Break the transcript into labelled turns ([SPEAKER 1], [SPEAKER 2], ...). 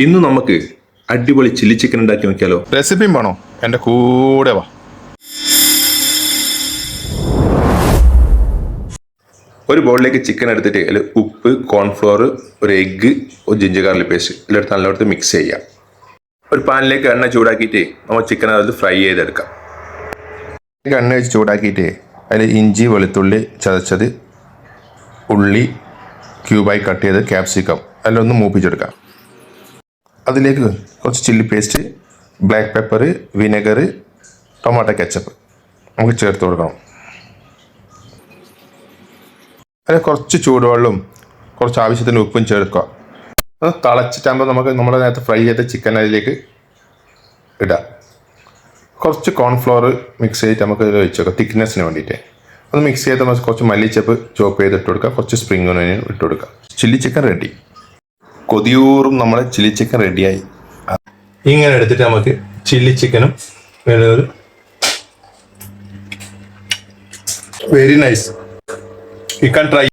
[SPEAKER 1] ഇന്ന് നമുക്ക് അടിപൊളി ചില്ലി ചിക്കൻ ഉണ്ടാക്കി നോക്കിയാലോ?
[SPEAKER 2] റെസിപ്പിയും വേണോ? എൻ്റെ കൂടെ വാ.
[SPEAKER 1] ഒരു ബൗളിലേക്ക് ചിക്കൻ എടുത്തിട്ട് അതിൽ ഉപ്പ്, കോൺഫ്ലോർ, ഒരു എഗ്ഗ്, ഒരു ജിഞ്ചർ ഗാർലിക് പേസ്റ്റ് ഇതിലെടുത്ത് നല്ലോണം മിക്സ് ചെയ്യാം. ഒരു പാനിലേക്ക് എണ്ണ ചൂടാക്കിയിട്ട് നമ്മൾ ചിക്കൻ അതിൽ ഫ്രൈ ചെയ്തെടുക്കാം.
[SPEAKER 2] എണ്ണ വെച്ച് ചൂടാക്കിയിട്ട് അതിൽ ഇഞ്ചി, വെളുത്തുള്ളി ചതച്ചത്, ഉള്ളി ക്യൂബായി കട്ട് ചെയ്ത്, ക്യാപ്സിക്കം എല്ലാം ഒന്ന് മൂപ്പിച്ചെടുക്കാം. അതിലേക്ക് കുറച്ച് chilli paste, black pepper, vinegar, tomato ketchup നമുക്ക് ചേർത്ത് കൊടുക്കണം. അതിൽ കുറച്ച് ചൂടുവെള്ളവും കുറച്ച് ആവശ്യത്തിന് ഉപ്പും ചേർക്കുക. അത് തിളച്ചിട്ടാകുമ്പോൾ നമുക്ക് നമ്മൾ നേരത്തെ ഫ്രൈ ചെയ്ത ചിക്കൻ അതിലേക്ക് ഇടാം. കുറച്ച് കോൺഫ്ലോർ മിക്സ് ചെയ്തിട്ട് നമുക്ക് വെച്ച് വെക്കാം തിക്നെസ്സിന് വേണ്ടിയിട്ട്. അത് മിക്സ് ചെയ്ത് നമുക്ക് കുറച്ച് മല്ലിച്ചപ്പ് ചോപ്പ് ചെയ്ത് ഇട്ട് കൊടുക്കുക. കുറച്ച് സ്പ്രിംഗ് ഓണിയൻ ഇട്ട് കൊടുക്കുക. Chilli chicken ready. കൊതിയൂറും നമ്മുടെ ചില്ലി ചിക്കൻ റെഡിയായി.
[SPEAKER 1] ഇങ്ങനെ എടുത്തിട്ട് നമുക്ക് ചില്ലി ചിക്കനും very nice. You can try.